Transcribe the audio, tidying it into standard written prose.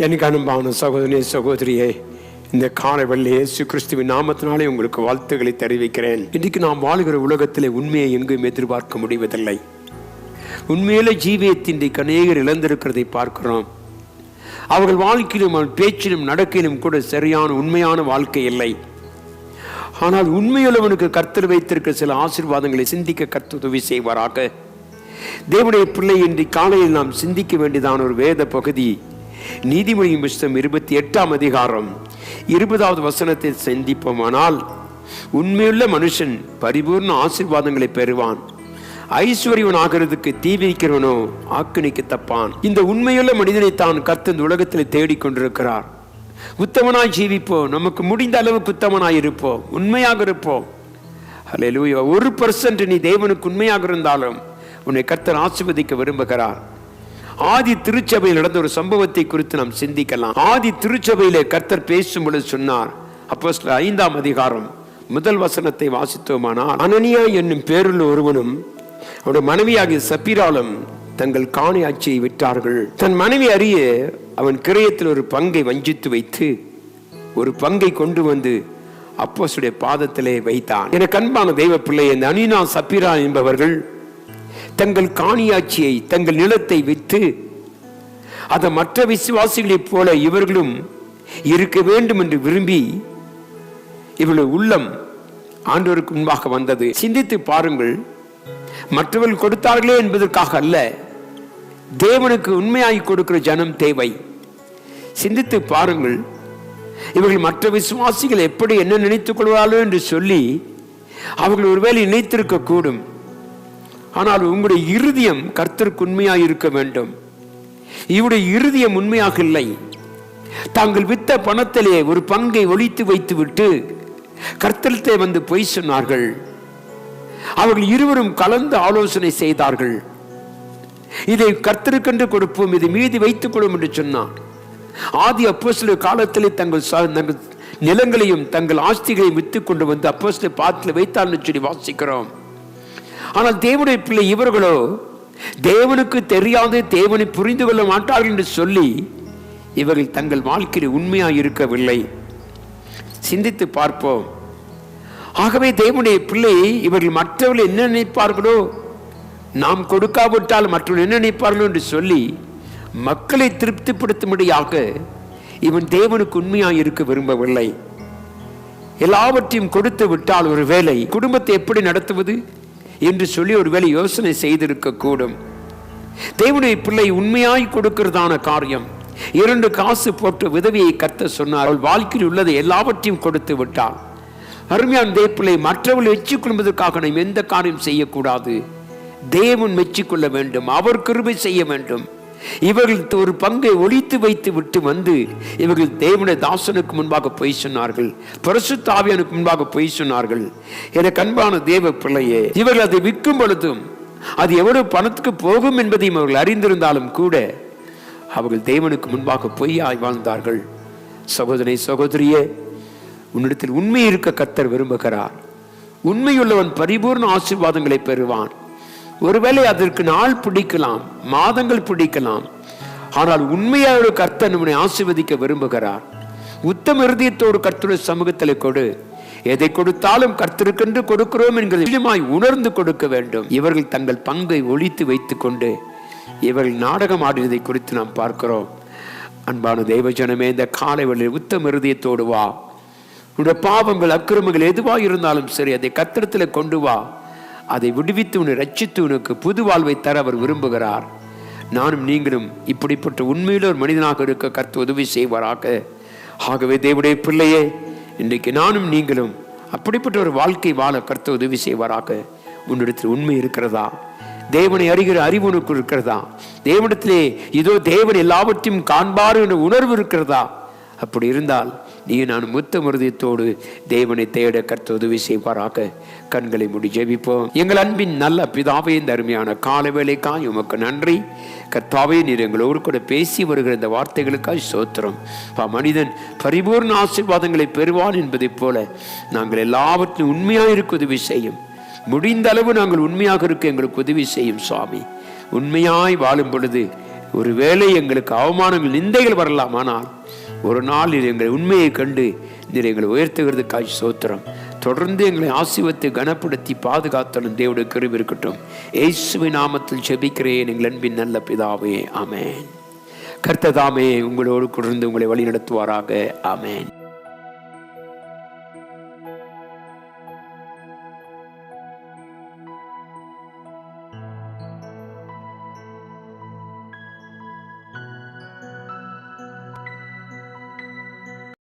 எனக்கு அன்பான சகோதரனே, சகோதரியே, இந்த காலை வேளையிலே இயேசு கிறிஸ்துவின் நாமத்தினாலே உங்களுக்கு வாழ்த்துக்களை தெரிவிக்கிறேன். இன்றைக்கு நாம் வாழ்கிற உலகத்திலே உண்மையை எங்கும் எதிர்பார்க்க முடிவதில்லை. உண்மையிலே ஜீவியத்தின் அநேகர் இழந்திருக்கிறதை பார்க்கிறோம். அவர்கள் வாழ்க்கையிலும் பேச்சிலும் நடக்கையிலும் கூட சரியான உண்மையான வாழ்க்கை இல்லை. ஆனால் உண்மையுள்ளவனுக்கு கர்த்தர் வைத்திருக்கிற சில ஆசீர்வாதங்களை சிந்திக்க கர்த்தர் உதவி செய்வாராக. தேவனுடைய பிள்ளை, இன்று காலையில் நாம் சிந்திக்க வேண்டியதான ஒரு வேத பகுதி நீதிமொழியின் புத்தகம் 28ஆம் அதிகாரம் 20வது வசனத்தை சிந்திப்போமானால், உண்மையுள்ள மனுஷன் பரிபூர்ண ஆசீர்வாதங்களை பெறுவான், ஐஸ்வர்யவன் ஆகிறதுக்கு தீவிக்கிறவனோ ஆக்கினிக்கு தப்பான். இந்த உண்மையுள்ள மனிதனை தான் கர்த்தர் இந்த உலகத்தில் தேடிக்கொண்டிருக்கிறார். உத்தமனாய் ஜீவிப்போம், நமக்கு முடிந்த அளவுக்கு உத்தமனாய் இருப்போம், உண்மையாக இருப்போம். அல்லேலூயா. 1% நீ தேவனுக்கு உண்மையாக இருந்தாலும் உன்னை கர்த்தர் ஆசீர்வதிக்க விரும்புகிறார். ஆதி திருச்சபையில் நடந்த ஒரு சம்பவத்தை குறித்து நாம் சிந்திக்கலாம். ஆதி திருச்சபையிலே கர்த்தர் பேசும் பொழுது சொன்னார். அப்போஸ்தலர் 5ஆம் அதிகாரம் 1 வசனத்தை வாசித்தோமானால், அனனியா என்னும் பேருள்ள ஒருவனும் அவருடைய மனைவியாகிய சப்பீராலும் தங்கள் காணியாட்சியை விட்டார்கள். தன் மனைவி அறிய அவன் கிரயத்தில் ஒரு பங்கை வஞ்சித்து வைத்து ஒரு பங்கை கொண்டு வந்து அப்போஸ்தலருடைய பாதத்திலே வைத்தான். எனக்கு அன்பான தெய்வ பிள்ளை, இந்த அனனியா சப்பீரா என்பவர்கள் தங்கள் காணியாட்சியை, தங்கள் நிலத்தை விற்று அதை மற்ற விசுவாசிகளைப் போல இவர்களும் இருக்க வேண்டும் என்று விரும்பி இவளுடைய உள்ளம் ஆண்டவருக்கு முன்பாக வந்தது. சிந்தித்து பாருங்கள். மற்றவர்கள் கொடுத்தார்களே என்பதற்காக அல்ல, தேவனுக்கு உண்மையாய் கொடுக்கிற ஜனம் தேவை. சிந்தித்து பாருங்கள். இவர்கள் மற்ற விசுவாசிகள் எப்படி என்ன நினைத்துக் கொள்வார்களோ என்று சொல்லி அவர்கள் ஒருவேளை நினைத்திருக்க கூடும். ஆனால் உங்களுடைய இருதயம் கர்த்தருக்கு உண்மையாக இருக்க வேண்டும். இவருடைய இருதயம் உண்மையாக இல்லை. தாங்கள் வித்த பணத்திலே ஒரு பங்கை ஒழித்து வைத்து விட்டு கர்த்தரிடத்திலே வந்து பொய் சொன்னார்கள். அவர்கள் இருவரும் கலந்து ஆலோசனை செய்தார்கள். இதை கர்த்தருக்கென்று கொடுப்போம், இதை மீதி வைத்துக் கொள்ளும் என்று சொன்னார். ஆதி அப்போஸ்தலர் காலத்திலே தங்கள் நிலங்களையும் தங்கள் ஆஸ்திகளையும் வித்துக் கொண்டு வந்து அப்போஸ்தலர் பாதத்தில் வைத்தார்னு சொல்லி வாசிக்கிறோம். ஆனால் தேவனுடைய பிள்ளை இவர்களோ தேவனுக்கு தெரியாது, தேவனை புரிந்து கொள்ள மாட்டார்கள் என்று சொல்லி இவர்கள் தங்கள் வாழ்க்கையில் உண்மையாக இருக்கவில்லை. சிந்தித்து பார்ப்போம். ஆகவே தேவனுடைய பிள்ளை இவர்கள் மற்றவர்கள் என்ன நினைப்பார்களோ, நாம் கொடுக்காவிட்டால் மற்றவர்கள் என்ன நினைப்பார்களோ என்று சொல்லி மக்களை திருப்திப்படுத்தும்படியாக இவன் தேவனுக்கு உண்மையாக இருக்க விரும்பவில்லை. எல்லாவற்றையும் கொடுத்து விட்டால் ஒரு வேளை குடும்பத்தை எப்படி நடத்துவது என்று சொல்லி ஒரு வேளை யோசனை செய்திருக்க கூடும். தேவனுடைய பிள்ளை உண்மையாய் கொடுக்கிறதான காரியம். 2 காசு போட்டு விதவியை கர்த்தர் சொன்னார். அவள் வாழ்க்கையில் உள்ளதை எல்லாவற்றையும் கொடுத்து விட்டாள். அருமையான தேவ பிள்ளை, மற்றவர்கள் மெச்சிக் கொள்வதற்காக நாம் எந்த காரியம் செய்யக்கூடாது. தேவன் மெச்சிக்கொள்ள வேண்டும், அவர் கிருபை செய்ய வேண்டும். இவர்கள் ஒரு பங்கை ஒழித்து வைத்து விட்டு வந்து இவர்கள் தேவனுடைய தாசனுக்கு முன்பாக பொய் சொன்னார்கள், பரிசுத்த ஆவியானுக்கு முன்பாக பொய் சொன்னார்கள். எனக்கு அன்பான தேவ பிள்ளையே, இவர்கள் அதை விற்கும் பொழுதும் அது எவ்வளவு பணத்துக்கு போகும் என்பதையும் அவர்கள் அறிந்திருந்தாலும் கூட அவர்கள் தேவனுக்கு முன்பாக பொய்யாய் வாழ்ந்தார்கள். சகோதரனை, சகோதரியே, உன்னிடத்தில் உண்மை இருக்க கர்த்தர் விரும்புகிறார். உண்மையுள்ளவன் பரிபூர்ண ஆசீர்வாதங்களை பெறுவான். ஒருவேளை அதற்கு நாள் பிடிக்கலாம், மாதங்கள் பிடிக்கலாம். ஆனால் உண்மையாக கர்த்தர் நம்மை ஆசீர்வதிக்க விரும்புகிறார். உத்தம இருதயத்தோடு கர்த்தருடைய சமூகத்தில் கொடு. எதை கொடுத்தாலும் கர்த்தருக்கென்று கொடுக்கிறோம் என்கிறதை உணர்ந்து கொடுக்க வேண்டும். இவர்கள் தங்கள் பங்கை ஒழித்து வைத்துக் கொண்டு இவர்கள் நாடகம் ஆடியதை குறித்து நாம் பார்க்கிறோம். அன்பான தெய்வஜனமே, இந்த காலை வேளையில் உத்தம இருதயத்தோடு வா. உன்னுடைய பாவங்கள், அக்கிரமங்கள் எதுவாக இருந்தாலும் சரி, அதை கர்த்தரிடத்தில் கொண்டு வா. அதை விடுவித்து உன்னை ரட்சித்து உனக்கு புது வாழ்வை தர அவர் விரும்புகிறார். நானும் நீங்களும் இப்படிப்பட்ட உண்மையில ஒரு மனிதனாக இருக்க கர்த்தர் உதவி செய்வாராக. ஆகவே தேவனுடைய பிள்ளையே, இன்றைக்கு நானும் நீங்களும் அப்படிப்பட்ட ஒரு வாழ்க்கை வாழ கர்த்தர் உதவி செய்வாராக. உன்னிடத்தில் உண்மை இருக்கிறதா? தேவனை அறிகிற அறிவு உனக்கு இருக்கிறதா? தேவனிடத்திலே இதோ தேவன் எல்லாவற்றையும் காண்பார் என்ற உணர்வு இருக்கிறதா? அப்படி இருந்தால் நீ நான் முத்த மிருதயத்தோடு தேவனை தேட கர்த்தர் உதவி செய்வாராக. கண்களை மூடி ஜெபிப்போம். எங்கள் அன்பின் நல்ல பிதாவே, இந்த அருமையான கால வேளைக்காய் உமக்கு நன்றி. கர்த்தாவே, நீர் எங்களோடு கூட பேசி வருகிற இந்த வார்த்தைகளுக்காய் ஸ்தோத்திரம். மனிதன் பரிபூர்ண ஆசீர்வாதங்களை பெறுவான் என்பதைப் போல நாங்கள் எல்லாவற்றையும் உண்மையாக இருக்க உதவி செய்யும். முடிந்த அளவு நாங்கள் உண்மையாக இருக்க எங்களுக்கு உதவி செய்யும் சுவாமி. உண்மையாய் வாழும் பொழுது ஒருவேளை எங்களுக்கு அவமானங்கள், நிந்தைகள் வரலாம். ஆனால் ஒரு நாள் இது எங்கள் உண்மையை கண்டு நீர் எங்களை உயர்த்துகிறதுக்காய் ஸ்தோத்திரம். தொடர்ந்து எங்களை ஆசீர்வதித்து கனப்படுத்தி பாதுகாத்தலும் தேவனுடைய கிருபை இருக்கட்டும். இயேசுவின் நாமத்தில் ஜெபிக்கிறேன் எங்கள் அன்பின் நல்ல பிதாவே, ஆமென். கர்த்தர் தாமே உங்களோடு தொடர்ந்து உங்களை வழி நடத்துவாராக. ஆமென்.